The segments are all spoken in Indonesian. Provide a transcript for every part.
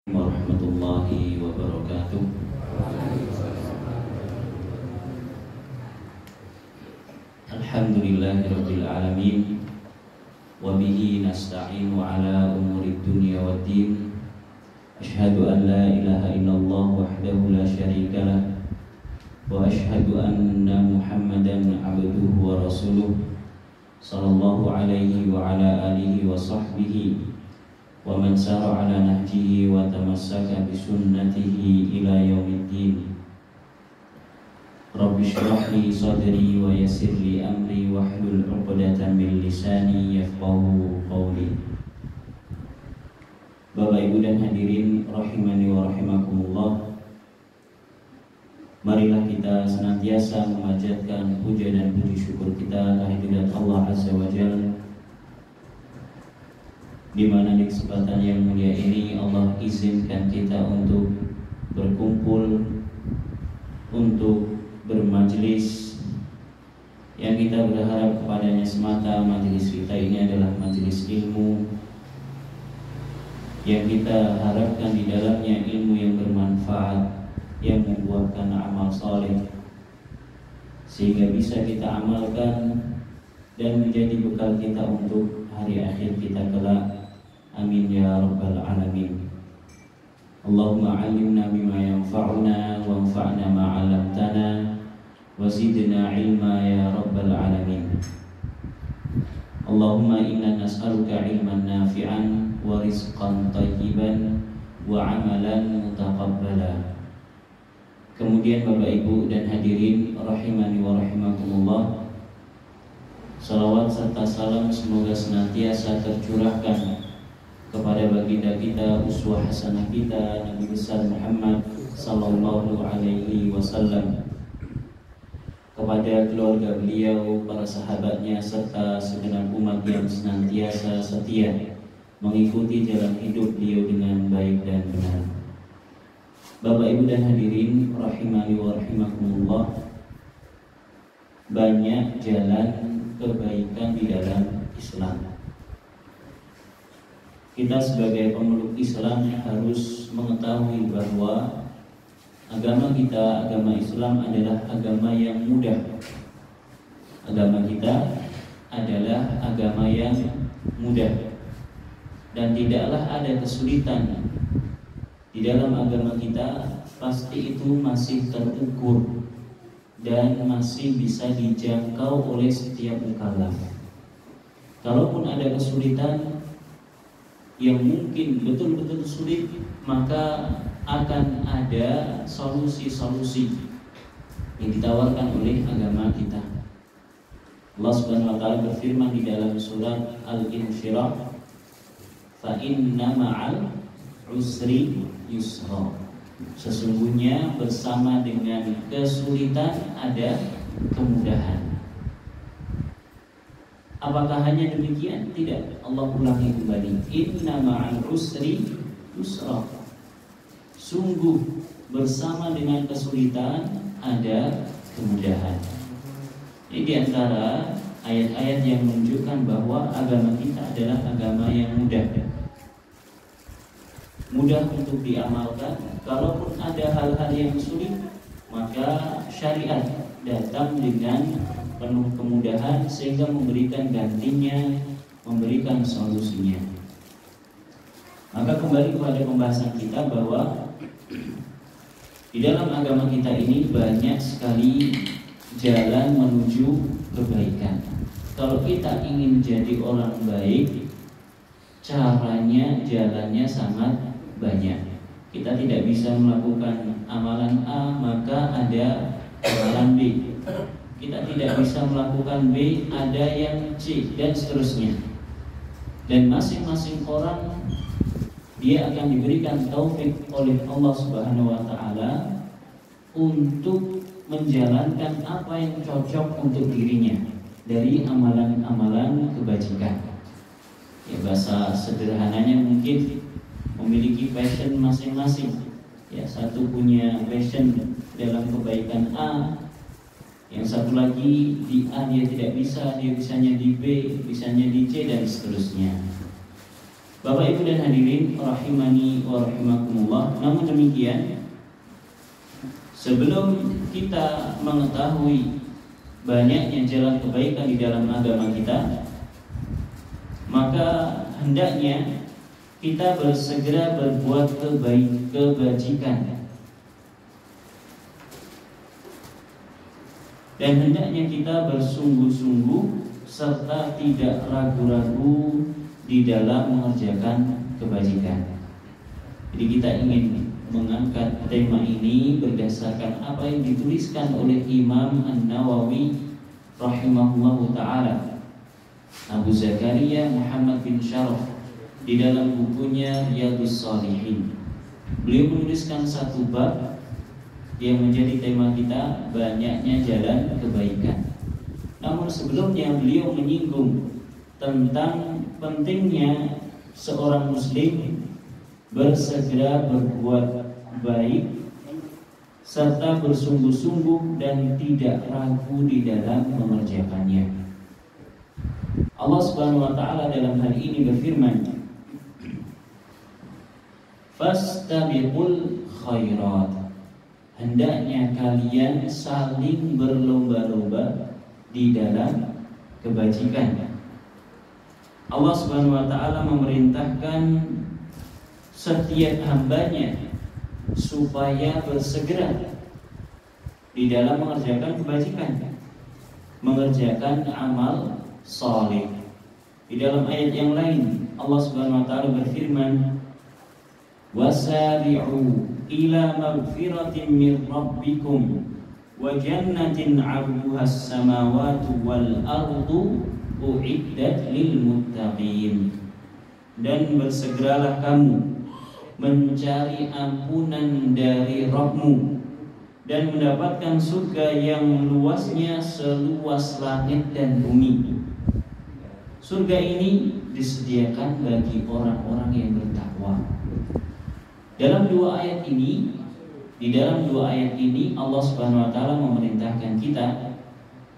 Warahmatullahi wabarakatuh. Alhamdulillahirabbil alamin wa bihi nasta'inu ala umurid dunya waddin. Asyhadu an la ilaha illallah wahdahu la syarikalah wa asyhadu anna Muhammadan abduhu wa rasuluh sallallahu alaihi wa ala alihi wa sahbihi wa man sara ala nahjihi wa tamassaka bi sunnatihi ila yaumiddin. Rabbi shrah li sadri wa yassir li amri wahlul 'uqdatam min lisani yafqahu qawli. Bapak Ibu dan hadirin rahimani wa rahimakumullah, marilah kita senantiasa memanjatkan puja dan puji syukur kita kehadirat Allah Azza wa Jalla, di mana di kesempatan yang mulia ini Allah izinkan kita untuk berkumpul, untuk bermajelis yang kita berharap kepadanya semata. Majelis kita ini adalah majelis ilmu yang kita harapkan di dalamnya ilmu yang bermanfaat, yang membuahkan amal soleh, sehingga bisa kita amalkan dan menjadi bekal kita untuk hari akhir kita kelak. Amin ya rabbal alamin. Allahumma 'allimna bima yanfa'una wanfa'na ma 'allamtana wa zidna 'ilma ya rabbal alamin. Allahumma inna nas'aluka 'ilman nafi'an wa rizqan thayyiban wa 'amalan mutaqabbala. Kemudian Bapak Ibu dan hadirin rahimani wa rahimakumullah, salawat serta salam semoga senantiasa tercurahkan kepada baginda kita, uswah hasanah kita, Nabi besar Muhammad sallallahu alaihi wasallam, kepada keluarga beliau, para sahabatnya, serta segenap umat yang senantiasa setia mengikuti jalan hidup beliau dengan baik dan benar. Bapak Ibu dan hadirin rahimani wa rahimakumullah, banyak jalan kebaikan di dalam Islam. Kita sebagai pemeluk Islam harus mengetahui bahwa agama kita, agama Islam adalah agama yang mudah. Agama kita adalah agama yang mudah, dan tidaklah ada kesulitan di dalam agama kita. Pasti itu masih terukur dan masih bisa dijangkau oleh setiap mukallaf. Kalaupun ada kesulitan yang mungkin betul-betul sulit, maka akan ada solusi-solusi yang ditawarkan oleh agama kita. Allah Subhanahu wa taala berfirman di dalam surat Al-Insyirah, fa inna ma'al usri yusra. Sesungguhnya bersama dengan kesulitan ada kemudahan. Apakah hanya demikian? Tidak. Allah ulangi kembali, inna ma'al usri yusra. Sungguh bersama dengan kesulitan ada kemudahan. Ini di antara ayat-ayat yang menunjukkan bahwa agama kita adalah agama yang mudah. Mudah untuk diamalkan. Kalaupun ada hal-hal yang sulit, maka syariat datang dengan penuh kemudahan sehingga memberikan gantinya, memberikan solusinya. Maka kembali kepada pembahasan kita bahwa di dalam agama kita ini banyak sekali jalan menuju kebaikan. Kalau kita ingin jadi orang baik, caranya, jalannya sangat banyak. Kita tidak bisa melakukan amalan A maka ada amalan B. Kita tidak bisa melakukan B, ada yang C, dan seterusnya. Dan masing-masing orang dia akan diberikan taufik oleh Allah Subhanahu wa taala untuk menjalankan apa yang cocok untuk dirinya dari amalan-amalan kebajikan. Ya, bahasa sederhananya mungkin memiliki passion masing-masing. Ya, satu punya passion dalam kebaikan A, yang satu lagi di A dia tidak bisa, dia bisanya di B, bisanya di C, dan seterusnya. Bapak Ibu dan hadirin rahimani wa rahimakumullah, namun demikian sebelum kita mengetahui banyaknya jalan kebaikan di dalam agama kita, maka hendaknya kita bersegera berbuat kebajikan, dan hendaknya kita bersungguh-sungguh serta tidak ragu-ragu di dalam mengerjakan kebajikan. Jadi kita ingin mengangkat tema ini berdasarkan apa yang dituliskan oleh Imam An-Nawawi rahimahullahu ta'ala, Abu Zakaria Muhammad bin Syaraf, di dalam bukunya Riyadhus Shalihin. Beliau menuliskan satu bab yang menjadi tema kita, banyaknya jalan kebaikan. Namun sebelumnya beliau menyinggung tentang pentingnya seorang muslim bersegera berbuat baik serta bersungguh-sungguh dan tidak ragu di dalam mengerjakannya. Allah Subhanahu wa taala dalam hal ini berfirman, "Fastabiqul khairat." Hendaknya kalian saling berlomba-lomba di dalam kebajikan. Allah Subhanahu wa taala memerintahkan setiap hambanya supaya bersegera di dalam mengerjakan kebajikan, mengerjakan amal saleh. Di dalam ayat yang lain Allah Subhanahu wa taala berfirman, "Wasari'u ila magfiratin min rabbikum wa jannatin 'arduhas samawati wal ardu u'iddat lil muttaqin." Dan bersegeralah kamu mencari ampunan dari Rabbmu dan mendapatkan surga yang luasnya seluas langit dan bumi. Surga ini disediakan bagi orang-orang yang bertakwa. Dalam dua ayat ini, di dalam dua ayat ini Allah Subhanahu wa taala memerintahkan kita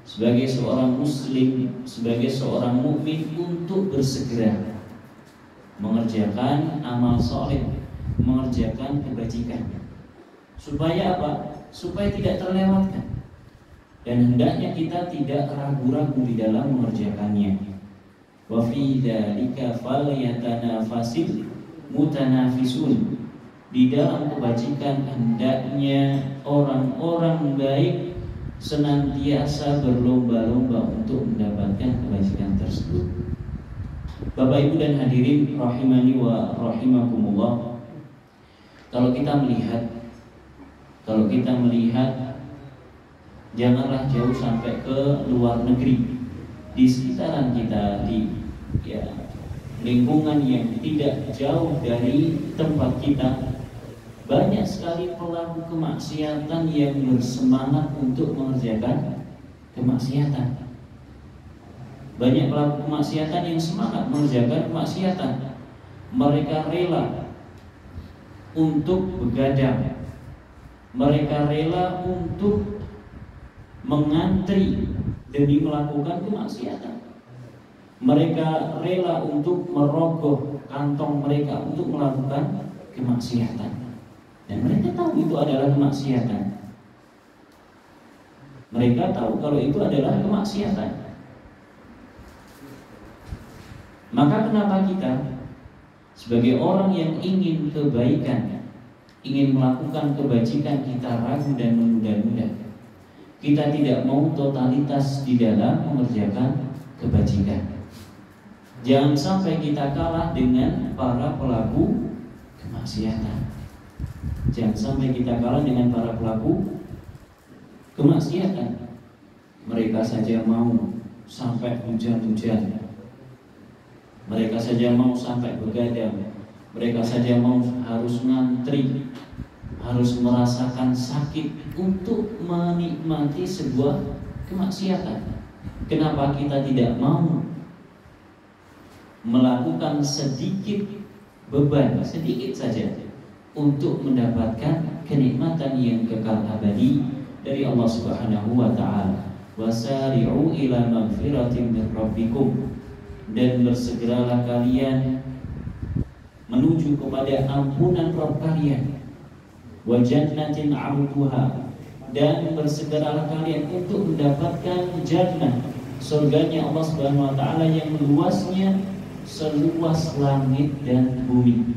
sebagai seorang muslim, sebagai seorang mukmin untuk bersegera mengerjakan amal soleh, mengerjakan kebajikan. Supaya apa? Supaya tidak terlewatkan. Dan hendaknya kita tidak ragu-ragu di dalam mengerjakannya. Wa fi dzalika falyatanafasil mutanafisun. Di dalam kebajikan hendaknya orang-orang baik senantiasa berlomba-lomba untuk mendapatkan kebajikan tersebut. Bapak Ibu dan hadirin rahimani wa rahimakumullah, kalau kita melihat janganlah jauh sampai ke luar negeri, di sekitaran kita, di lingkungan yang tidak jauh dari tempat kita, banyak sekali pelaku kemaksiatan yang bersemangat untuk mengerjakan kemaksiatan. Banyak pelaku kemaksiatan yang semangat mengerjakan kemaksiatan. Mereka rela untuk begadang, mereka rela untuk mengantri demi melakukan kemaksiatan. Mereka rela untuk merogoh kantong mereka untuk melakukan kemaksiatan. Dan mereka tahu itu adalah kemaksiatan. Mereka tahu kalau itu adalah kemaksiatan. Maka kenapa kita sebagai orang yang ingin kebaikan, ingin melakukan kebajikan, kita ragu dan menunda-nunda? Kita tidak mau totalitas di dalam mengerjakan kebajikan. Jangan sampai kita kalah dengan para pelaku kemaksiatan. Jangan sampai kita kalah dengan para pelaku kemaksiatan. Mereka saja mau sampai hujan-hujan, mereka saja mau sampai begadang, mereka saja mau harus ngantri, harus merasakan sakit untuk menikmati sebuah kemaksiatan. Kenapa kita tidak mau melakukan sedikit beban, sedikit saja, untuk mendapatkan kenikmatan yang kekal abadi dari Allah Subhanahu wa taala? Wasari'u ila magfiratin min rabbikum, dan bersegeralah kalian menuju kepada ampunan Rabb kalian, wa jannatin 'arduha, dan bersegeralah kalian untuk mendapatkan jannah, surganya Allah Subhanahu wa taala yang luasnya seluas langit dan bumi.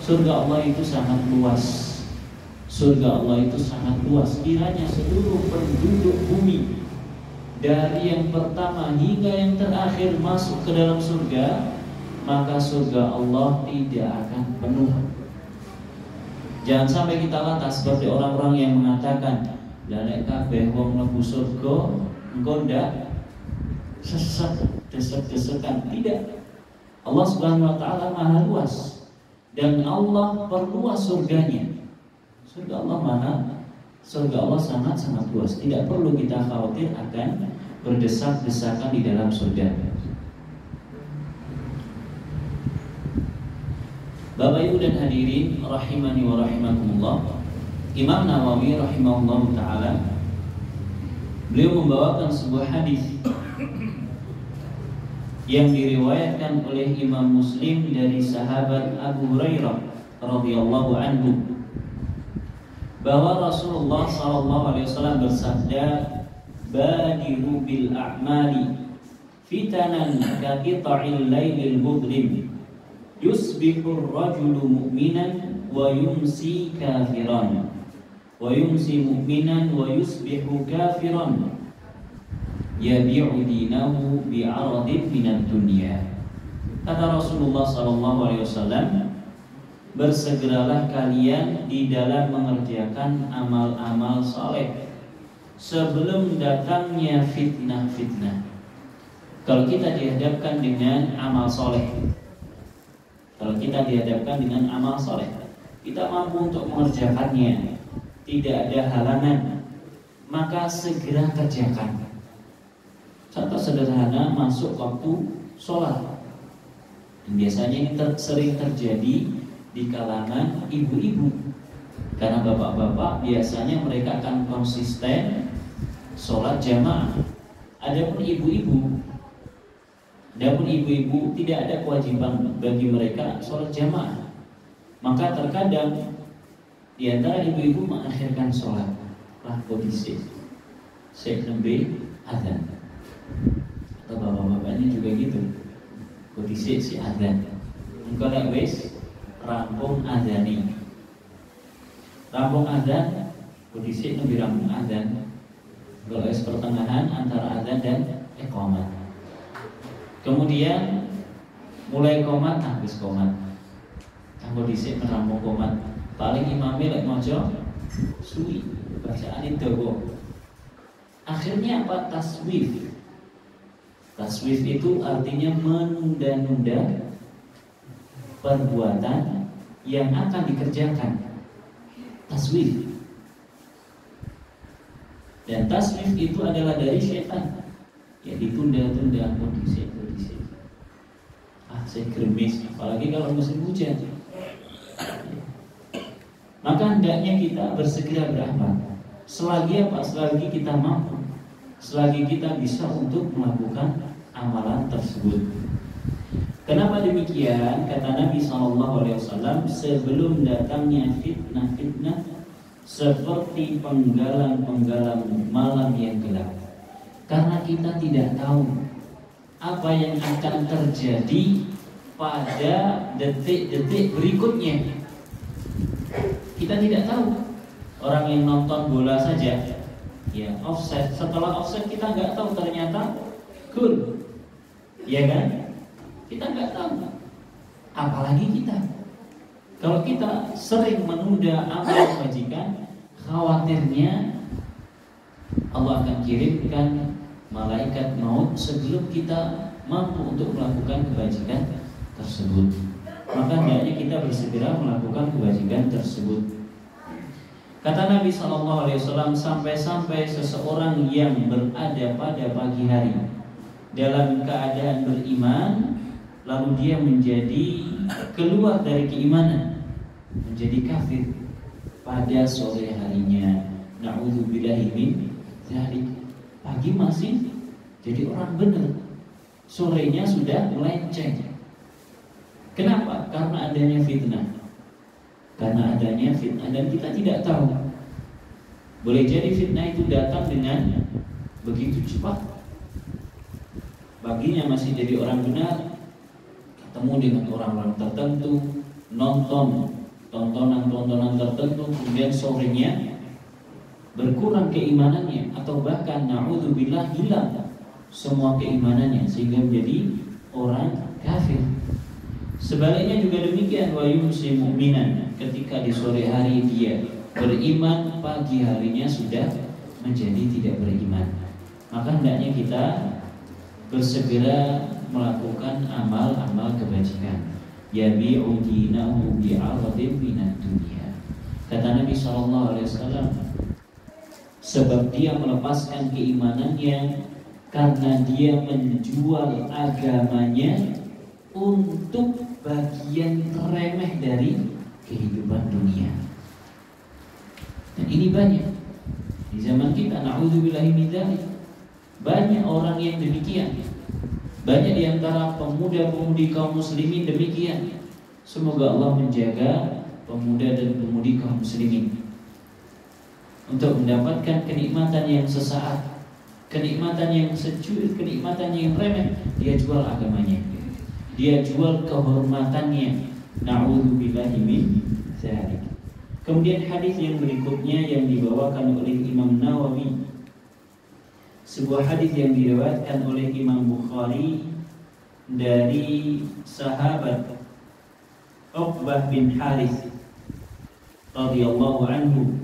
Surga Allah itu sangat luas. Surga Allah itu sangat luas. Kiranya seluruh penduduk bumi dari yang pertama hingga yang terakhir masuk ke dalam surga, maka surga Allah tidak akan penuh. Jangan sampai kita lantas seperti orang-orang yang mengatakan, "La nek kabeh wong mlebu surga, engko ndak sesat, desek-desekan." Tidak. Allah Subhanahu wa taala Maha luas dan Allah perluas surganya. Surga Allah sangat-sangat luas. Tidak perlu kita khawatir akan berdesak-desakan di dalam surga. Bapak Ibu dan hadirin rahimani wa rahimakumullah, Imam Nawawi rahimahullah taala beliau membawakan sebuah hadis yang diriwayatkan oleh Imam Muslim dari sahabat Abu Hurairah radhiyallahu anhu, bahwa Rasulullah SAW bersabda, "Badiru bil a'mali fitanan kaqita'il lailil mudlim, yusbihu ar-rajulu mu'minan wa yumsi kafiran, wa yumsi mu'minan wa yusbihu kafiran, yabi'u dinahu bi'aradin minad dunya." Kata Rasulullah SAW, bersegeralah kalian di dalam mengerjakan amal-amal saleh sebelum datangnya fitnah-fitnah. Kalau kita dihadapkan dengan amal saleh, kita mampu untuk mengerjakannya, tidak ada halangan, maka segera kerjakan. Contoh sederhana, masuk waktu sholat. Dan biasanya ini sering terjadi di kalangan ibu-ibu, karena bapak-bapak biasanya mereka akan konsisten sholat jamaah. Adapun ibu-ibu tidak ada kewajiban bagi mereka sholat jamaah. Maka terkadang di antara ibu-ibu mengakhirkan sholat lah kondisi nembe azan, atau bapak-bapaknya juga gitu, kondisi si azan engkau nek wis rampung azan, kondisi nembe rampung azan, kalau wis pertengahan antara azan dan iqamah. Kemudian mulai qomat, habis qomat. Kanggo dhisik merampung qomat. Paling imame lek maca suwi, bacaan dawa. Akhirnya apa? Taswif. Taswif itu artinya menunda-nunda perbuatan yang akan dikerjakan. Taswif. Dan taswif itu adalah dari syaitan. Ya ditunda-tunda kondisi. Saya gremis, apalagi kalau musim hujan. Maka hendaknya kita bersegera beramal. Selagi kita mampu, selagi kita bisa untuk melakukan amalan tersebut. Kenapa demikian? Kata Nabi SAW, sebelum datangnya fitnah-fitnah seperti penggalang-penggalang malam yang gelap. Karena kita tidak tahu apa yang akan terjadi pada detik-detik berikutnya. Kita tidak tahu. Orang yang nonton bola saja, ya offside, setelah offside kita nggak tahu ternyata gol, ya kan? Kita nggak tahu. Apalagi kita. Kalau kita sering menunda amal kebajikan, khawatirnya Allah akan kirimkan malaikat maut sebelum kita mampu untuk melakukan kebajikan tersebut. Maka hendaknya kita bersegera melakukan kebajikan tersebut. Kata Nabi SAW, sampai-sampai seseorang yang berada pada pagi hari dalam keadaan beriman, lalu dia menjadi keluar dari keimanan, menjadi kafir pada sore harinya. Na'udzubillahi min dzalik. Pagi masih jadi orang benar, sorenya sudah melenceng. Kenapa? Karena adanya fitnah. Karena adanya fitnah dan kita tidak tahu. Boleh jadi fitnah itu datang dengan begitu cepat. Baginya masih jadi orang benar, ketemu dengan orang-orang tertentu, nonton tontonan tertentu, kemudian sorenya berkurang keimanannya atau bahkan na'udzubillah hilang semua keimanannya sehingga menjadi orang kafir. Sebaliknya juga demikian, wa yumsi mu'minan, ketika di sore hari dia beriman, pagi harinya sudah menjadi tidak beriman. Maka hendaknya kita bersegera melakukan amal-amal kebajikan. Yabi'u dinahu bi'aradin minad dunya. Kata Nabi SAW, sebab dia melepaskan keimanannya karena dia menjual agamanya untuk bagian remeh dari kehidupan dunia. Dan ini banyak di zaman kita, na'udzubillahi min dzalik. Banyak orang yang demikian. Banyak di antara pemuda-pemudi kaum muslimin demikian. Semoga Allah menjaga pemuda dan pemudi kaum muslimin untuk mendapatkan kenikmatan yang sesaat, kenikmatan yang secuil, kenikmatan yang remeh, dia jual agamanya, dia jual kehormatannya. Na'udzubillahi min dzalik. Kemudian hadis yang berikutnya yang dibawakan oleh Imam Nawawi, sebuah hadis yang diriwayatkan oleh Imam Bukhari dari sahabat Uqbah bin Harith radhiyallahu anhu.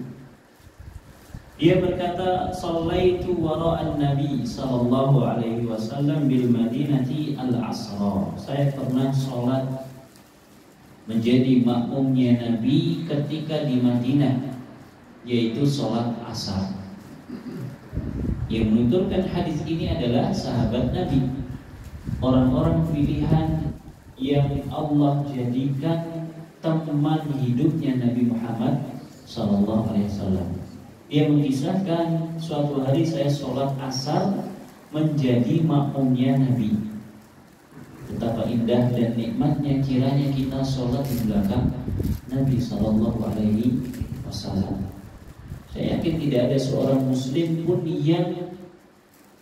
Dia berkata, "Shallaitu wara'an Nabi sallallahu alaihi wasallam bil Madinati al-Asra." Saya pernah salat menjadi makmumnya Nabi ketika di Madinah, yaitu salat asar. Yang menuturkan hadis ini adalah sahabat Nabi, orang-orang pilihan yang Allah jadikan teman hidupnya Nabi Muhammad SAW. Dia mengisahkan, suatu hari saya sholat asar menjadi makmumnya Nabi. Betapa indah dan nikmatnya kiranya kita sholat di belakang Nabi SAW. Saya yakin tidak ada seorang muslim pun yang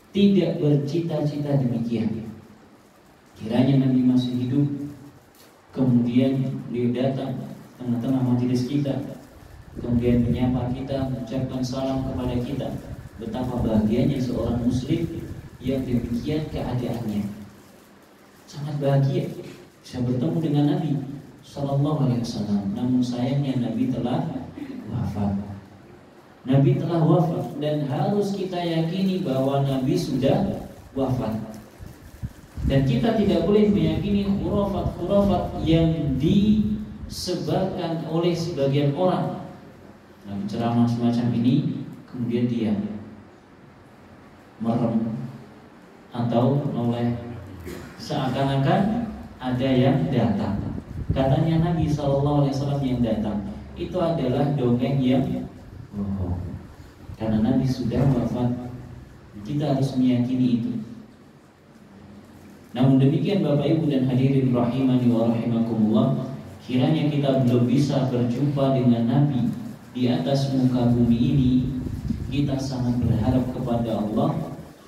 tidak bercita-cita demikian. Kiranya Nabi masih hidup, kemudian beliau datang tengah-tengah majelis kita, kemudian menyapa kita, mengucapkan salam kepada kita. Betapa bahagianya seorang muslim yang demikian keadaannya. Sangat bahagia bisa bertemu dengan Nabi SAW. Namun sayangnya Nabi telah wafat. Nabi telah wafat dan harus kita yakini bahwa Nabi sudah wafat. Dan kita tidak boleh meyakini khurafat-khurafat yang disebarkan oleh sebagian orang. Dalam ceramah semacam ini kemudian dia merem atau noleh, seakan-akan ada yang datang. Katanya Nabi SAW yang datang itu adalah dongeng yang bohong. Karena Nabi sudah wafat, kita harus meyakini itu. Namun demikian Bapak Ibu dan hadirin rahimani wa rahimakumullah, kiranya kita belum bisa berjumpa dengan Nabi di atas muka bumi ini, kita sangat berharap kepada Allah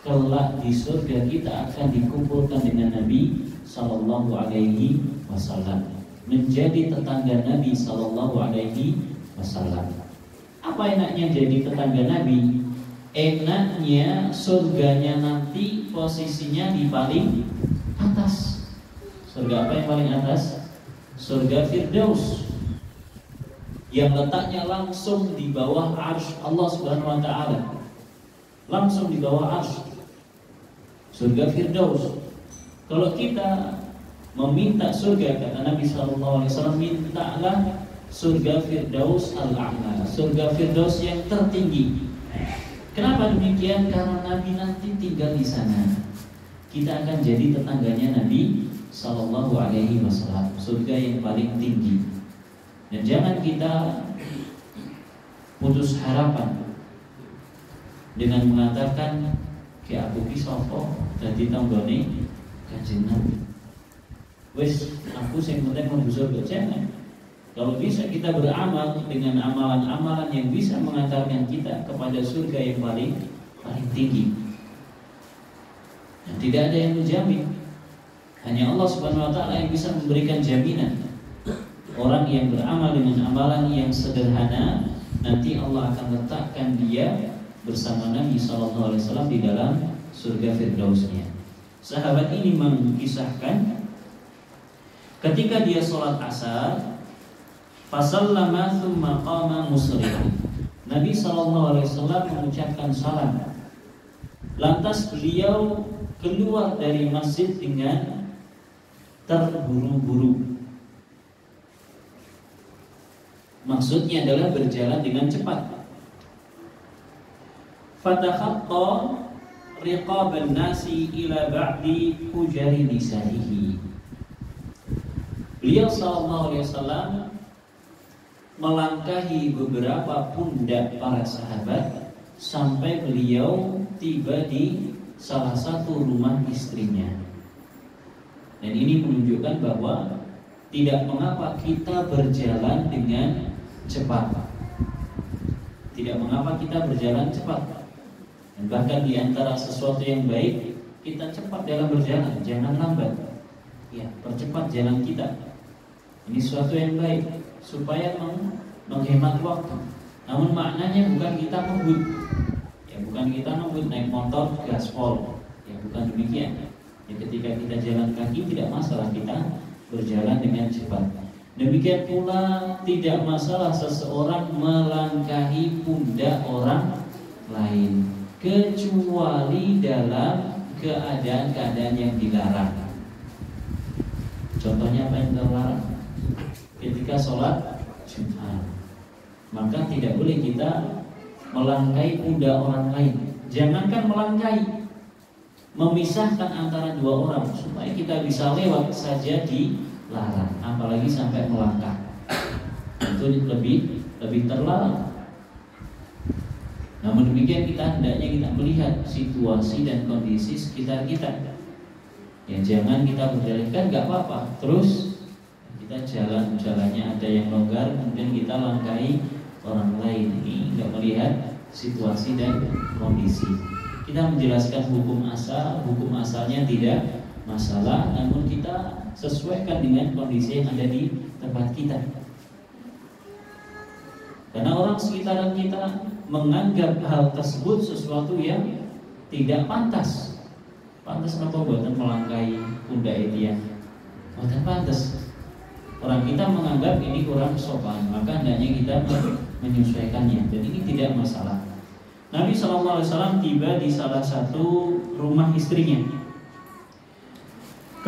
kelak di surga kita akan dikumpulkan dengan Nabi sallallahu alaihi wasallam, menjadi tetangga Nabi sallallahu alaihi wasallam. Apa enaknya jadi tetangga Nabi? Enaknya surganya nanti posisinya di paling atas. Surga apa yang paling atas? Surga Firdaus, yang letaknya langsung di bawah arsy Allah Subhanahu wa taala. Langsung di bawah arsy. Surga Firdaus. Kalau kita meminta surga, kata Nabi SAW, mintalah surga Firdaus al-A'la, surga Firdaus yang tertinggi. Kenapa demikian? Karena Nabi nanti tinggal di sana. Kita akan jadi tetangganya Nabi Sallallahu Alaihi Wasallam, surga yang paling tinggi. Dan jangan kita putus harapan dengan mengatakan kayak aku ki sapa dadi tanggane Kanjeng Nabi. wes aku sing penting mlebu surga. Jangan. Kalau bisa kita beramal dengan amalan-amalan yang bisa mengantarkan kita kepada surga yang paling tinggi. Dan tidak ada yang menjamin. Hanya Allah Subhanahu wa taala yang bisa memberikan jaminan. Orang yang beramal dengan amalan yang sederhana, nanti Allah akan letakkan dia bersama Nabi sallallahu alaihi wasallam di dalam surga Firdausnya. Sahabat ini mengisahkan ketika dia sholat asar, fasallama tsumma qama musri'an. Nabi sallallahu alaihi wasallam mengucapkan salam. Lantas beliau keluar dari masjid dengan terburu-buru. Maksudnya adalah berjalan dengan cepat. Fatakhatta riqaban nasi ila ba'di hujari nisaihi. Beliau sallallahu alaihi wasallam melangkahi beberapa pundak para sahabat sampai beliau tiba di salah satu rumah istrinya. Dan ini menunjukkan bahwa tidak mengapa kita berjalan dengan cepat. Tidak mengapa kita berjalan cepat. Dan bahkan di antara sesuatu yang baik, kita cepat dalam berjalan, jangan lambat. Ya, percepat jalan kita. Ini sesuatu yang baik supaya menghemat waktu. Namun maknanya bukan kita ngebut. Ya, bukan kita ngebut naik motor gaspol. Ya, bukan demikian. Ya, ketika kita jalan kaki tidak masalah kita berjalan dengan cepat. Demikian pula tidak masalah seseorang melangkahi pundak orang lain kecuali dalam keadaan-keadaan yang dilarang. Contohnya apa yang terlarang? Ketika sholat Jumat, maka tidak boleh kita melangkahi pundak orang lain. Jangankan melangkahi, memisahkan antara dua orang supaya kita bisa lewat saja dilarang, apalagi sampai melangkah. Itu lebih terlarang. Namun demikian kita hendaknya kita melihat situasi dan kondisi sekitar kita. Ya, jangan kita berjalan kan nggak apa-apa. Terus kita jalannya ada yang longgar, kemudian kita langkahi orang lain. Ini nggak melihat situasi dan kondisi. Kita menjelaskan hukum asalnya tidak masalah, namun kita sesuaikan dengan kondisi yang ada di tempat kita. Karena orang sekitaran kita menganggap hal tersebut sesuatu yang tidak pantas. Pantas apa buatan melangkahi pundak itu ya? Buatan pantas. Orang kita menganggap ini kurang sopan, maka hendaknya kita menyesuaikannya. Dan ini tidak masalah. Nabi SAW tiba di salah satu rumah istrinya.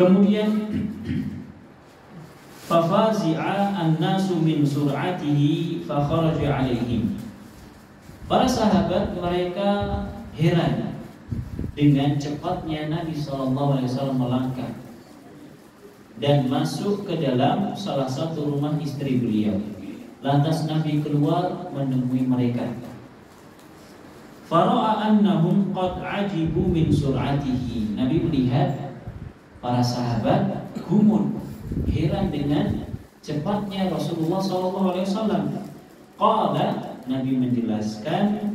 Kemudian fafazi'a an-nasu min sur'atihi fa kharaja 'alaihim. Para sahabat mereka heran dengan cepatnya Nabi SAW melangkah dan masuk ke dalam salah satu rumah istri beliau. Lantas Nabi keluar menemui mereka. Fara'a annahum qad ajibu min sur'atihi. Nabi melihat para sahabat gumun, heran dengan cepatnya Rasulullah SAW. Qala, Nabi menjelaskan,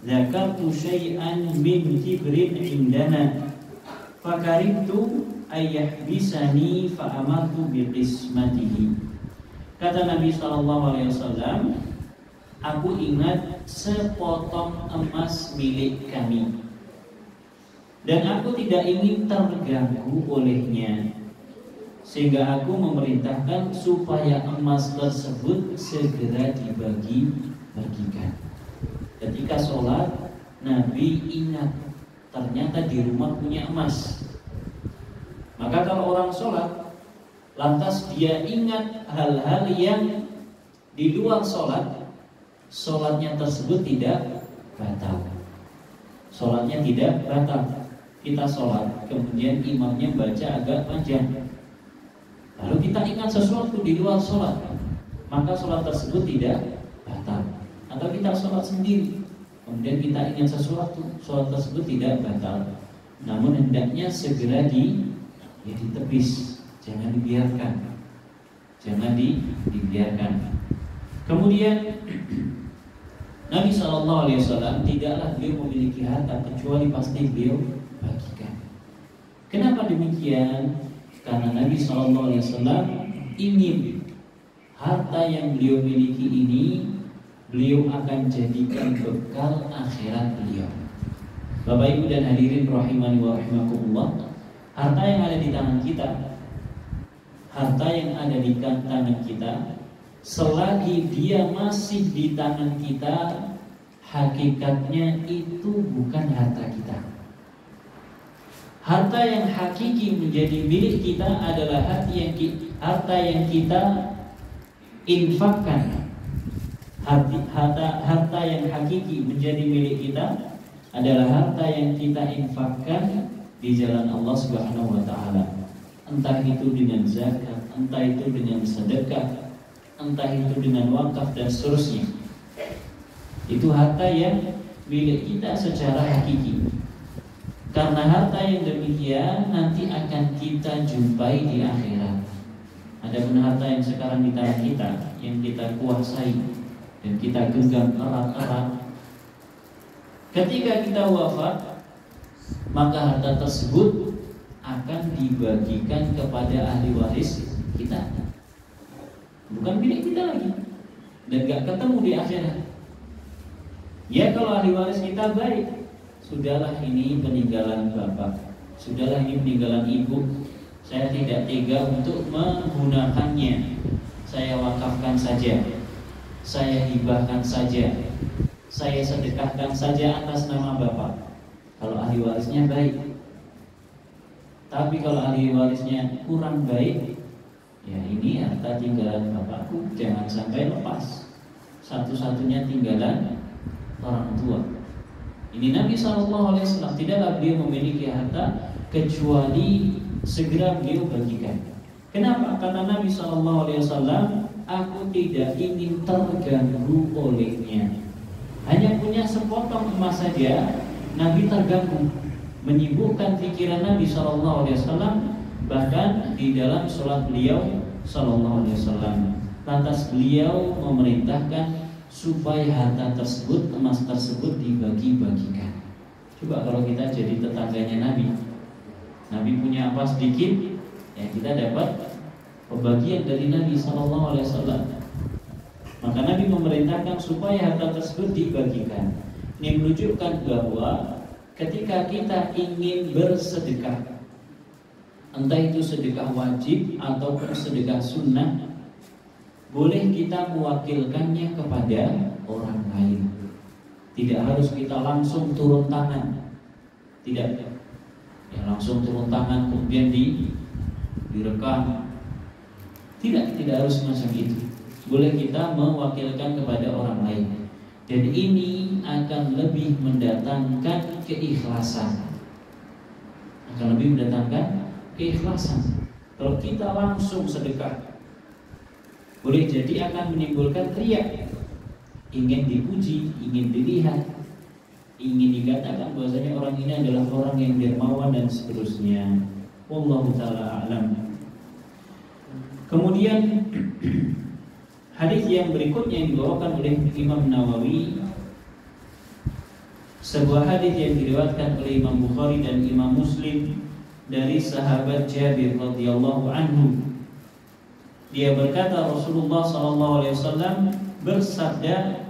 zakartu syai'an min kibrin indana fakaribtu ayyahbisani fa'amartu biqismatihi. Kata Nabi SAW, aku ingat sepotong emas milik kami dan aku tidak ingin terganggu olehnya, sehingga aku memerintahkan supaya emas tersebut segera dibagi-bagikan. Ketika sholat, Nabi ingat ternyata di rumah punya emas. Maka kalau orang sholat, lantas dia ingat hal-hal yang di luar sholat, sholatnya tersebut tidak batal. Sholatnya tidak batal. Kita sholat, kemudian imamnya baca agak panjang, lalu kita ingat sesuatu di luar sholat, maka sholat tersebut tidak batal. Atau kita sholat sendiri, kemudian kita ingat sesuatu, sholat tersebut tidak batal. Namun hendaknya segera ditepis. Jangan dibiarkan. Jangan dibiarkan. Kemudian Nabi SAW tidaklah beliau memiliki harta kecuali pasti beliau bagikan. Kenapa demikian? Karena Nabi SAW ingin harta yang beliau miliki ini beliau akan jadikan bekal akhirat beliau. Bapak Ibu dan hadirin rahimani wa rahimakumullah, harta yang ada di tangan kita, harta yang ada di tangan kita, selagi dia masih di tangan kita, hakikatnya itu bukan harta kita. Harta yang hakiki menjadi milik kita adalah harta yang kita infakkan. Harta yang hakiki menjadi milik kita adalah harta yang kita infakkan di jalan Allah Subhanahu wa taala. Entah itu dengan zakat, entah itu dengan sedekah, entah itu dengan wakaf dan seterusnya. Itu harta yang milik kita secara hakiki. Karena harta yang demikian nanti akan kita jumpai di akhirat. Adapun harta yang sekarang di tangan kita, yang kita kuasai dan kita genggam erat-erat, ketika kita wafat, maka harta tersebut akan dibagikan kepada ahli waris kita. Bukan milik kita lagi, dan gak ketemu di akhirat. Ya kalau ahli waris kita baik, sudahlah ini peninggalan bapak, sudahlah ini peninggalan ibu, saya tidak tega untuk menggunakannya, saya wakafkan saja, saya hibahkan saja, saya sedekahkan saja atas nama bapak. Kalau ahli warisnya baik. Tapi kalau ahli warisnya kurang baik, ya ini harta tinggalan bapakku, jangan sampai lepas. Satu-satunya tinggalan orang tua. Ini Nabi SAW tidaklah beliau memiliki harta kecuali segera beliau bagikan. Kenapa? Karena Nabi SAW, aku tidak ingin terganggu olehnya. Hanya punya sepotong emas saja, Nabi terganggu, menyibukkan pikiran Nabi SAW. Bahkan di dalam sholat beliau SAW, lantas beliau memerintahkan supaya harta tersebut, emas tersebut dibagi-bagikan. Coba kalau kita jadi tetangganya Nabi, Nabi punya apa sedikit, ya kita dapat pembagian dari Nabi SAW. Maka Nabi memerintahkan supaya harta tersebut dibagikan. Ini menunjukkan bahwa ketika kita ingin bersedekah, entah itu sedekah wajib ataupun sedekah sunnah, boleh kita mewakilkannya kepada orang lain. Tidak harus kita langsung turun tangan. Tidak, ya langsung turun tangan kemudian direkam. Tidak harus macam itu. Boleh kita mewakilkan kepada orang lain. Dan ini akan lebih mendatangkan keikhlasan. Akan lebih mendatangkan keikhlasan. Kalau kita langsung sedekah, boleh jadi akan menimbulkan riya, ingin dipuji, ingin dilihat, ingin dikatakan bahwasanya orang ini adalah orang yang dermawan dan seterusnya. Wallahu taala a'lam. Kemudian hadis yang berikutnya yang dibawakan oleh Imam Nawawi, sebuah hadis yang diriwayatkan oleh Imam Bukhari dan Imam Muslim dari sahabat Jabir radhiyallahu anhu. Dia berkata Rasulullah SAW bersabda,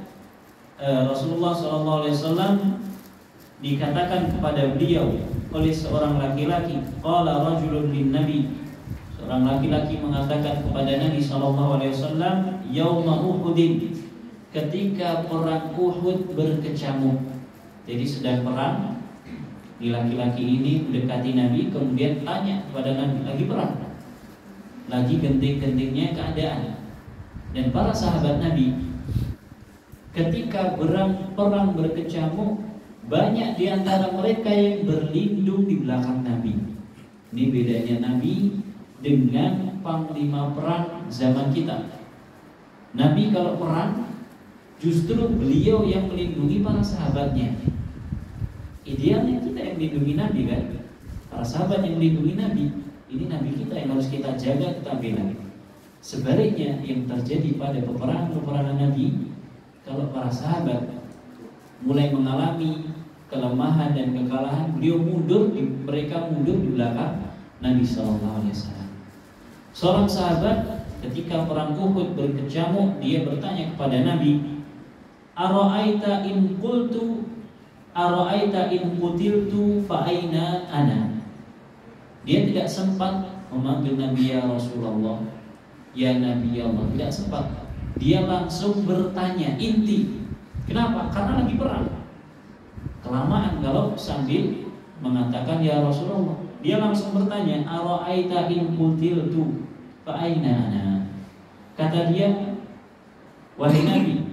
Rasulullah SAW dikatakan kepada beliau oleh seorang laki-laki, qala rajulun lin nabi, seorang laki-laki mengatakan kepada Nabi SAW, yauma Uhudin, ketika perang Uhud berkecamuk. Jadi sedang perang, laki-laki ini mendekati Nabi, kemudian tanya kepada Nabi, lagi perang, lagi genting-gentingnya keadaan. Dan para sahabat Nabi ketika perang berkecamuk, banyak di antara mereka yang berlindung di belakang Nabi. Ini bedanya Nabi dengan panglima perang zaman kita. Nabi kalau perang, justru beliau yang melindungi para sahabatnya. Idealnya kita yang melindungi Nabi kan, para sahabat yang melindungi Nabi. Ini Nabi kita yang harus kita jaga, kita bela. Sebaliknya yang terjadi pada peperangan Nabi, kalau para sahabat mulai mengalami kelemahan dan kekalahan, mereka mundur di belakang Nabi SAW. Seorang sahabat ketika perang Uhud berkecamuk, dia bertanya kepada Nabi, Ara'aita in qutiltu fa aina ana. Dia tidak sempat memanggil Nabi ya Rasulullah, ya Nabi Allah, tidak sempat. Dia langsung bertanya inti. Kenapa? Karena lagi perang. Kelamaan kalau sambil mengatakan ya Rasulullah. Dia langsung bertanya, Ara'aita in qutiltu fa aina ana. Kata dia, wahai Nabi,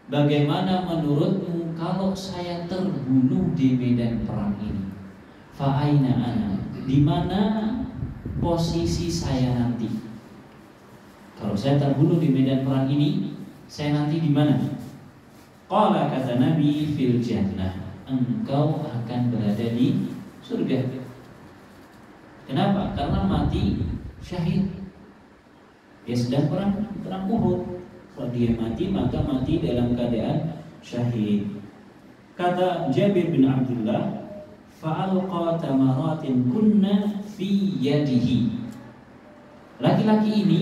bagaimana menurutmu kalau saya terbunuh di medan perang ini? Fa aina ana. Di mana posisi saya nanti? Kalau saya terbunuh di medan perang ini, saya nanti di mana? Qala, kata Nabi, fil jannah. Engkau akan berada di surga. Kenapa? Karena mati syahid. Dia sedang perang Uhud. Kalau dia mati, maka mati dalam keadaan syahid. Kata Jabir bin Abdullah, fa'alqa tamaratin kunna fi yadihi. Laki-laki ini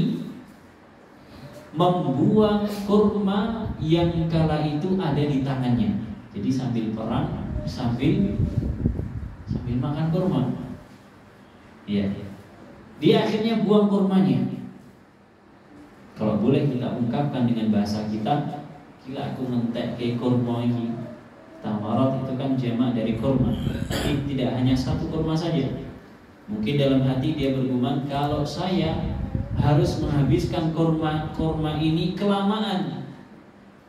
membuang kurma yang kala itu ada di tangannya. Jadi sambil perang, sambil makan kurma. Iya. Dia akhirnya buang kurmanya. Kalau boleh kita ungkapkan dengan bahasa kita, gila aku ngentek ke kurma ini. Tamarat itu kan jamak dari kurma. Tapi tidak hanya satu kurma saja. Mungkin dalam hati dia bergumam, kalau saya harus menghabiskan kurma ini kelamaan,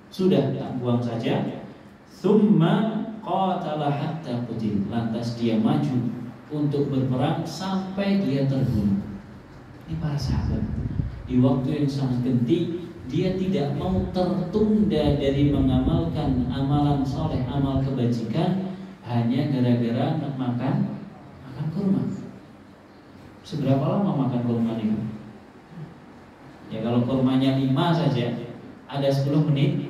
sudah tak buang saja. Tsumma qatala hatta qutil. Lantas dia maju untuk berperang sampai dia terbunuh. Ini para sahabat di waktu yang sangat genting, dia tidak mau tertunda dari mengamalkan amalan soleh, amal kebajikan, hanya gara-gara makan kurma. Seberapa lama makan kurma itu? Ya kalau kurmanya 5 saja, ada 10 menit.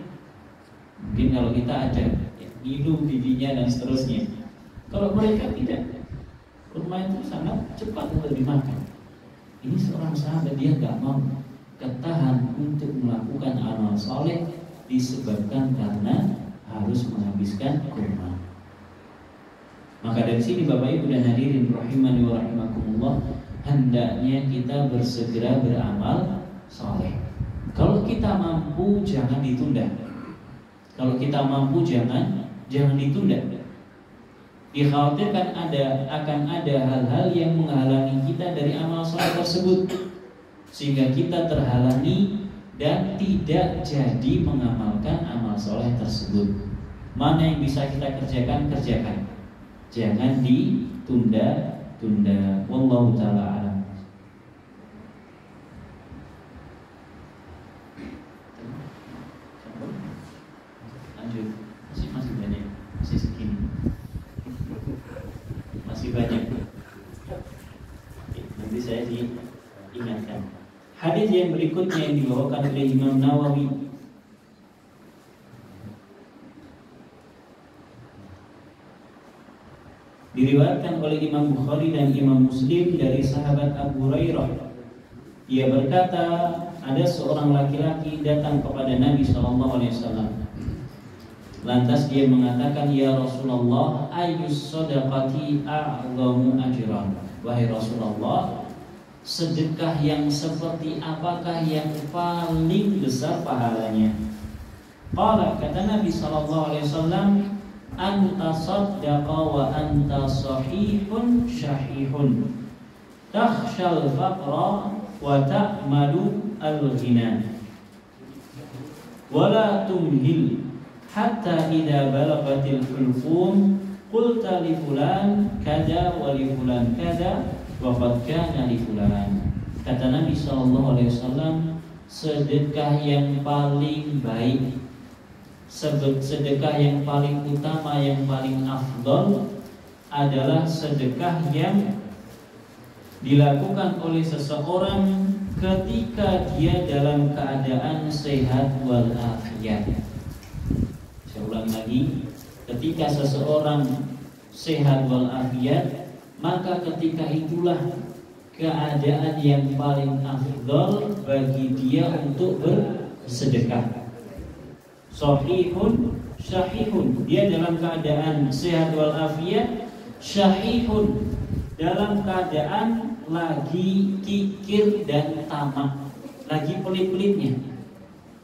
Mungkin kalau kita ada minum bibinya dan seterusnya. Kalau mereka tidak, kurma itu sangat cepat untuk dimakan. Ini seorang sahabat, dia gak mau ketahan untuk melakukan amal soleh disebabkan karena harus menghabiskan kurma. Maka dari sini Bapak Ibu dan hadirin rahimani wa rahimakumullah, hendaknya kita bersegera beramal soleh. Kalau kita mampu jangan ditunda. Kalau kita mampu jangan ditunda. Dikhawatirkan akan ada hal-hal yang menghalangi kita dari amal soleh tersebut, sehingga kita terhalangi dan tidak jadi mengamalkan amal soleh tersebut. Mana yang bisa kita kerjakan, kerjakan. Jangan ditunda-tunda. Wallahu ta'ala a'lam. Lanjut. Masih banyak. Masih segini. Masih banyak. Nanti saya diingatkan. Hadis yang berikutnya yang dibawakan oleh Imam Nawawi, diriwayatkan oleh Imam Bukhari dan Imam Muslim dari sahabat Abu Hurairah. Ia berkata, ada seorang laki-laki datang kepada Nabi SAW. Lantas dia mengatakan, ya Rasulullah, ayyus shadaqati a'zamu ajran. Wahai Rasulullah, sedekah yang seperti apakah yang paling besar pahalanya? Qala, kata Nabi SAW, anta saddaqa wa anta sahihun syahihun, takhshal faqra wa ta'malu al-ghina, wala tumhil hatta idza balagatil hulqum qulta li fulan kada wa li fulan kada wa qad kana li fulan. Kata Nabi SAW, sedekah yang paling baik, sedekah yang paling utama, yang paling afdol adalah sedekah yang dilakukan oleh seseorang ketika dia dalam keadaan sehat walafiat. Saya ulang lagi, ketika seseorang sehat walafiat, maka ketika itulah keadaan yang paling afdal bagi dia untuk bersedekah. Shahihun syahihun, dia dalam keadaan sehat walafiat. Syahihun, dalam keadaan lagi kikir dan tamak, lagi pelit-pelitnya.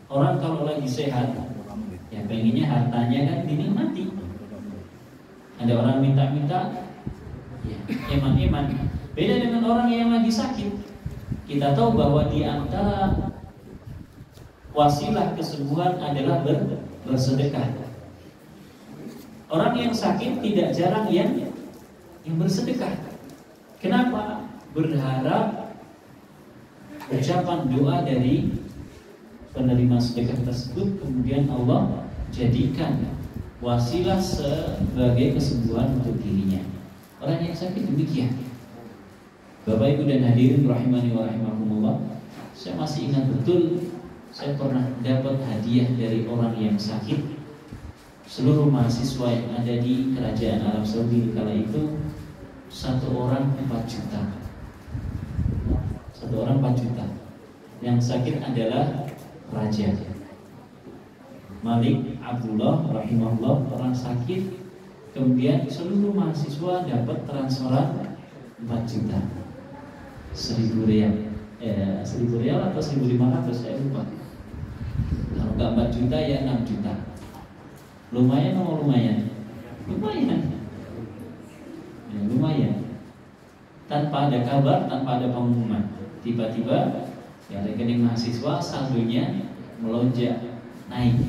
Orang kalau lagi sehat, ya pengennya hartanya kan dinikmati. Ada orang minta-minta, ya eman-eman. Beda dengan orang yang lagi sakit. Kita tahu bahwa di antara wasilah kesembuhan adalah bersedekah. Orang yang sakit tidak jarang yang bersedekah. Kenapa? Berharap ucapan doa dari penerima sedekah tersebut kemudian Allah jadikan wasilah sebagai kesembuhan untuk dirinya. Orang yang sakit demikian. Bapak Ibu dan hadirin rahimani wa rahimakumullah, saya masih ingat betul saya pernah dapat hadiah dari orang yang sakit. Seluruh mahasiswa yang ada di kerajaan Arab Saudi kala itu, satu orang 4 juta. Satu orang 4 juta. Yang sakit adalah raja Malik Abdullah rahimahullah, orang sakit. Kemudian seluruh mahasiswa dapat transferan 4 juta. 1.000 rial. 1.000 rial atau 1.500 saya lupa. Kalau nggak 4 juta ya 6 juta. Lumayan atau lumayan? Lumayan. Ya, lumayan. Tanpa ada kabar, tanpa ada pengumuman, tiba-tiba ya rekening mahasiswa saldonya melonjak naik.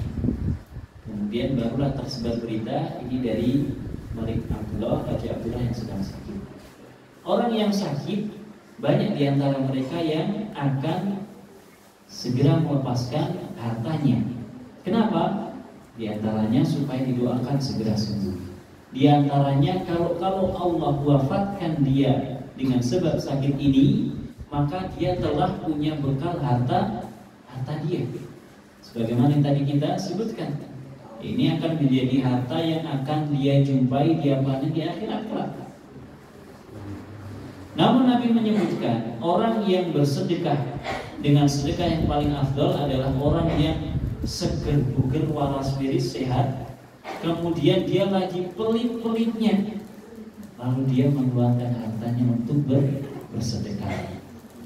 Kemudian barulah tersebar berita ini dari Malik Abdullah, Raja Abdullah yang sedang sakit. Orang yang sakit banyak di antara mereka yang akan segera melepaskan hartanya. Kenapa? Di antaranya supaya didoakan segera sembuh. Di antaranya kalau Allah wafatkan dia dengan sebab sakit ini, maka dia telah punya bekal harta dia. Sebagaimana yang tadi kita sebutkan, ini akan menjadi harta yang akan dia jumpai dia panen di akhirat kelak. Namun Nabi menyebutkan orang yang bersedekah dengan sedekah yang paling afdal adalah orang yang seger buger waras wiris sehat, kemudian dia lagi pelit-pelitnya, lalu dia mengeluarkan hartanya untuk bersedekah.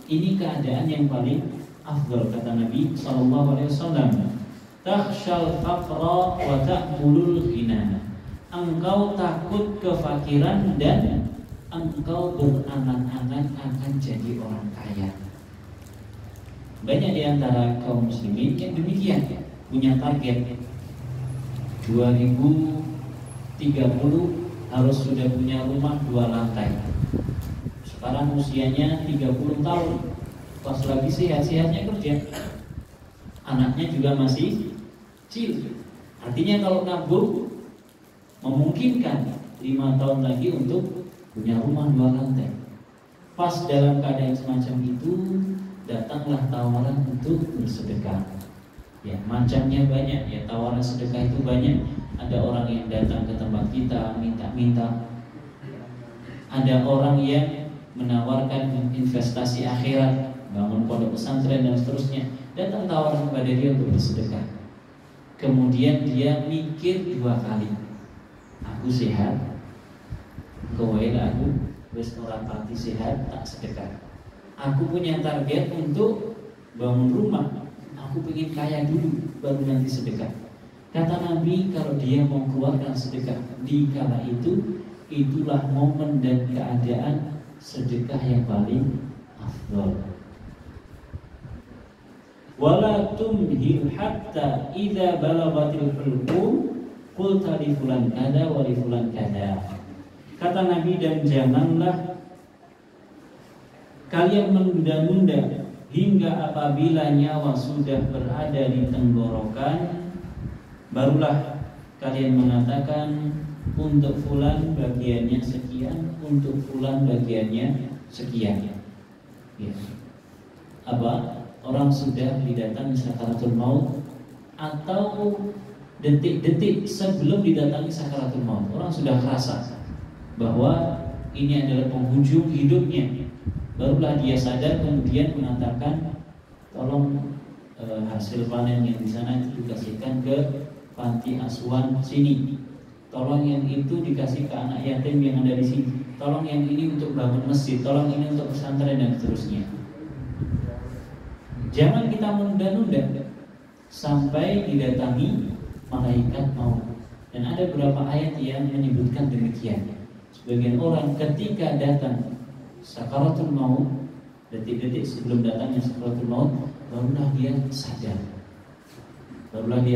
Ini keadaan yang paling afdal, kata Nabi SAW. Takhshal faqra wa ta'bulul ghina. Engkau takut kefakiran dan engkau berangan-angan akan jadi orang kaya. Banyak di antara kaum muslimin yang demikian, punya target 2030 harus sudah punya rumah 2 lantai. Sekarang usianya 30 tahun, pas lagi sehat-sehatnya kerja, anaknya juga masih kecil. Artinya kalau nabung memungkinkan 5 tahun lagi untuk punya rumah 2 lantai. Pas dalam keadaan semacam itu, datanglah tawaran untuk bersedekah. Ya, macamnya banyak ya, tawaran sedekah itu banyak. Ada orang yang datang ke tempat kita minta-minta. Ada orang yang menawarkan investasi akhirat, bangun pondok pesantren dan seterusnya. Datang tawaran kepada dia untuk bersedekah. Kemudian dia mikir 2 kali. Aku sehat, kewail aku wis ora pati sehat, tak sedekah. Aku punya target untuk bangun rumah, aku pengen kaya dulu baru nanti sedekah. Kata Nabi, kalau dia mau keluarkan sedekah di kala itu, itulah momen dan keadaan sedekah yang paling afdal. Wala tumhil hatta idza balagatil hulqum qulta li fulan kada wa li fulan kada. Kata Nabi, dan janganlah kalian menunda-nunda hingga apabila nyawa sudah berada di tenggorokan, barulah kalian mengatakan untuk fulan bagiannya sekian, untuk fulan bagiannya sekian. Ya. Apa? Orang sudah didatangi sakaratul maut atau detik-detik sebelum didatangi sakaratul maut, orang sudah merasa bahwa ini adalah penghujung hidupnya. Barulah dia sadar, kemudian mengatakan, tolong hasil panen yang di sana itu dikasihkan ke panti asuhan sini. Tolong yang itu dikasih ke anak yatim yang ada di sini. Tolong yang ini untuk bangun masjid. Tolong ini untuk pesantren dan seterusnya. Jangan kita menunda-nunda sampai didatangi malaikat maut. Dan ada beberapa ayat yang menyebutkan demikian. Sebagian orang ketika datang sakaratul maut, detik-detik sebelum datangnya sakaratul maut, barulah dia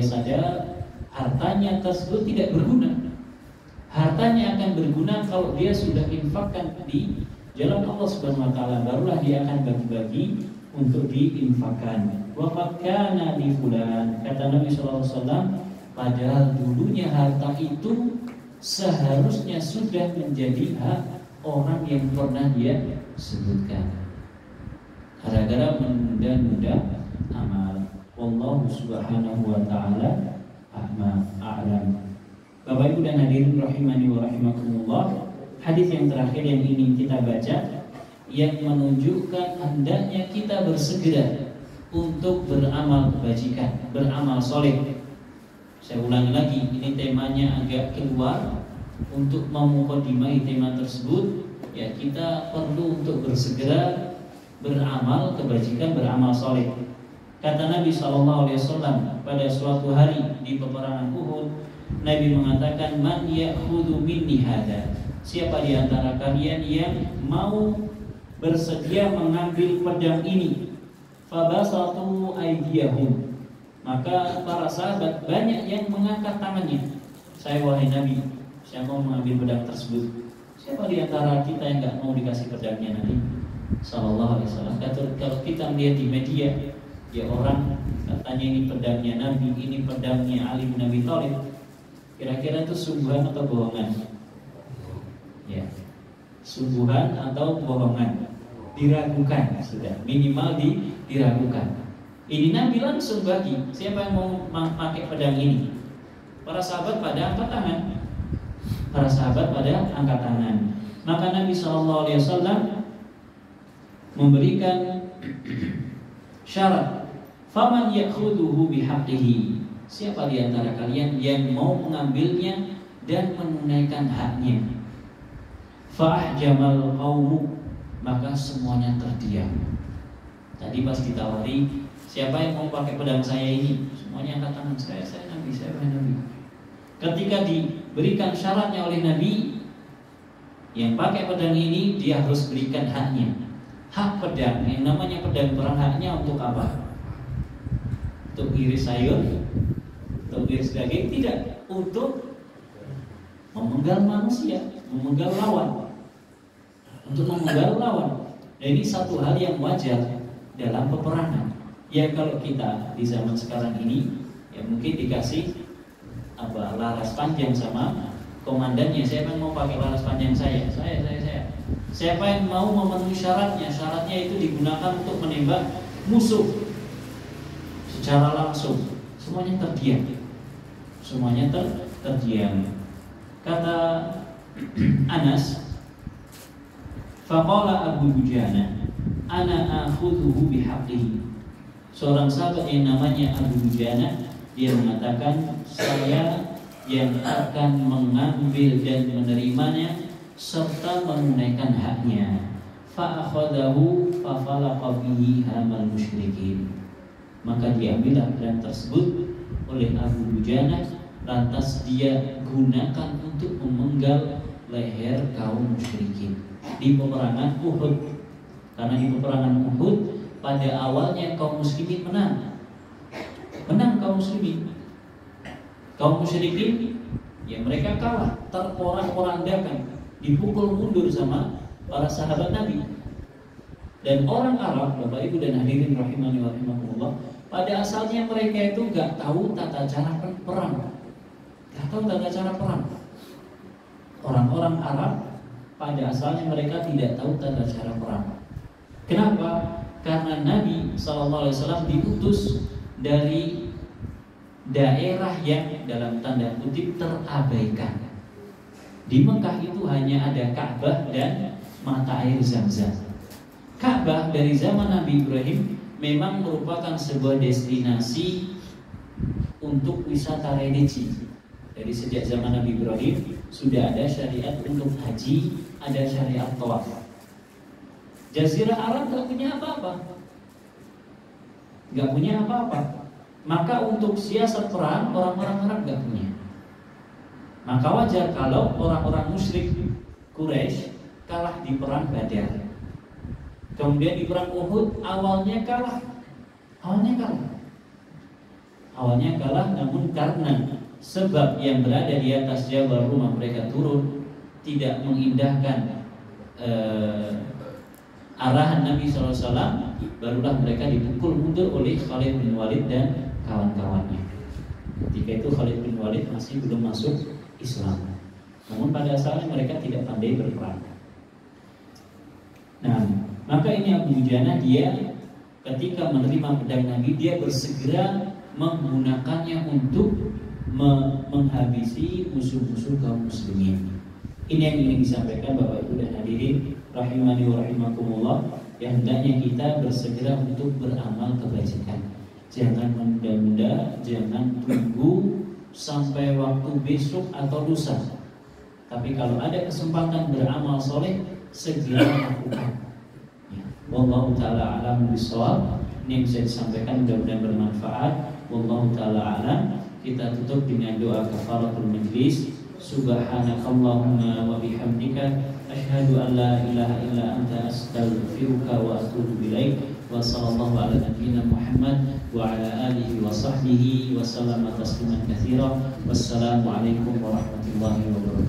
sadar. Hartanya tersebut tidak berguna. Hartanya akan berguna kalau dia sudah infakkan di jalan Allah Subhanahu wa taala, barulah dia akan bagi-bagi untuk diinfakkan. Wa qad kana li fulan, kata Nabi sallallahu alaihi wasallam, padahal dulunya harta itu seharusnya sudah menjadi hak orang yang pernah dia sebutkan. Gara-gara menunda-nunda amal. Wallahu subhanahu wa ta'ala a'lam. Bapak Ibu dan hadirin rahimani wa rahimakumullah, hadis yang terakhir yang ingin kita baca yang menunjukkan hendaknya kita bersegera untuk beramal kebajikan, beramal soleh. Saya ulangi lagi, ini temanya agak keluar. Untuk memukadimai tema tersebut, ya kita perlu untuk bersegera beramal kebajikan, beramal soleh. Kata Nabi SAW pada suatu hari di peperangan Uhud, Nabi mengatakan, man ya'khudhu minni hada, siapa di antara kalian yang mau bersedia mengambil pedang ini, fabasatu aydiyahum, maka para sahabat banyak yang mengangkat tangannya. Saya, wahai Nabi, saya mau mengambil pedang tersebut. Siapa di antara kita yang enggak mau dikasih pedangnya Nabi sallallahu alaihi wasallam? Kalau kita melihat di media, ya orang katanya ini pedangnya Nabi, ini pedangnya Ali bin Abi Thalib. Kira-kira itu sungguhan atau bohongan? Ya, sungguhan atau bohongan? Diragukan, sudah minimal diragukan. Ini Nabi langsung bagi, siapa yang mau pakai pedang ini? Para sahabat pada angkat tangan. Maka Nabi SAW memberikan syarat, faman ya'khudhuhu bihaqqihi, siapa di antara kalian yang mau mengambilnya dan menunaikan haknya. Fa'ahjamal qaumu, maka semuanya terdiam. Tadi pas ditawari, siapa yang mau pakai pedang saya ini? Semuanya angkat tangan. Saya Nabi, saya Nabi. Ketika diberikan syaratnya oleh Nabi, yang pakai pedang ini dia harus berikan haknya. Hak pedang, yang namanya pedang perang, haknya untuk apa? Untuk iris sayur, untuk iris daging? Tidak, untuk memenggal manusia, memenggal lawan. Untuk memenggal lawan. Dan ini satu hal yang wajar dalam peperangan. Ya kalau kita di zaman sekarang ini, ya mungkin dikasih laras panjang sama komandannya. Siapa yang mau pakai laras panjang saya? Siapa yang mau memenuhi syaratnya? Syaratnya itu digunakan untuk menembak musuh secara langsung. Semuanya terdiam. Terdiam. Kata Anas, faqala Abu Dujana, ana akhudhuhu bihaqqihi. Seorang sahabat yang namanya Abu Dujana, dia mengatakan, saya yang akan mengambil dan menerimanya serta menunaikan haknya. Fa'akhadahu fafalaqa bihi hamal musyrikin. Maka diambillah pedang tersebut oleh Abu Dujana, lantas dia gunakan untuk memenggal leher kaum musyrikin di peperangan Uhud. Karena di peperangan Uhud pada awalnya kaum muslimin menang kaum muslimin. Kaum musyrikin, ya mereka kalah, terporak-porandakan, dipukul mundur sama para sahabat Nabi. Dan orang Arab, Bapak Ibu dan hadirin rahimani wa rahimakumullah, pada asalnya mereka itu gak tahu tata cara perang. Orang-orang Arab pada asalnya mereka tidak tahu tata cara perang. Kenapa? Karena Nabi SAW diutus dari daerah yang dalam tanda kutip terabaikan. Di Mekah itu hanya ada Ka'bah dan mata air Zam-Zam. Ka'bah dari zaman Nabi Ibrahim memang merupakan sebuah destinasi untuk wisata religi. Dari sejak zaman Nabi Ibrahim sudah ada syariat untuk haji, ada syariat tawaf. Jazirah Arab gak punya apa-apa, gak punya apa-apa. Maka untuk siasat perang orang-orang Arab gak punya. Maka wajar kalau orang-orang musyrik Quraisy kalah di perang Badar. Kemudian di perang Uhud awalnya kalah, namun karena sebab yang berada di atas Jabal Rumah mereka turun tidak mengindahkan arahan Nabi SAW, barulah mereka dipukul mundur oleh Khalid bin Walid dan kawan-kawannya. Ketika itu Khalid bin Walid masih belum masuk Islam, namun pada asalnya mereka tidak pandai berperang. Nah, maka ini Abu Dujana, dia ketika menerima pedang Nabi, dia bersegera menggunakannya untuk menghabisi musuh-musuh kaum muslimin. Ini yang ingin disampaikan Bapak Ibu dan hadirin rahimani wa rahimakumullah, yang hendaknya kita bersegera untuk beramal kebajikan. Jangan menunda-nunda, jangan tunggu sampai waktu besok atau lusa. Tapi kalau ada kesempatan beramal soleh, segera lakukan. Wallahu ta'ala a'lam bishawab. Ini yang bisa disampaikan, mudah-mudahan bermanfaat. Wallahu ta'ala a'lam. Kita tutup dengan doa kafaratul majlis. Subhanakallahumma wa bihamdika asyhadu an la ilaha illa anta astaghfiruka wa atubu ilaik. Wa sallallahu ala nabiyyina Muhammad wa ala alihi wa sahbihi wa sallama tasliman katsira. Wassalamu alaikum warahmatullahi wabarakatuh.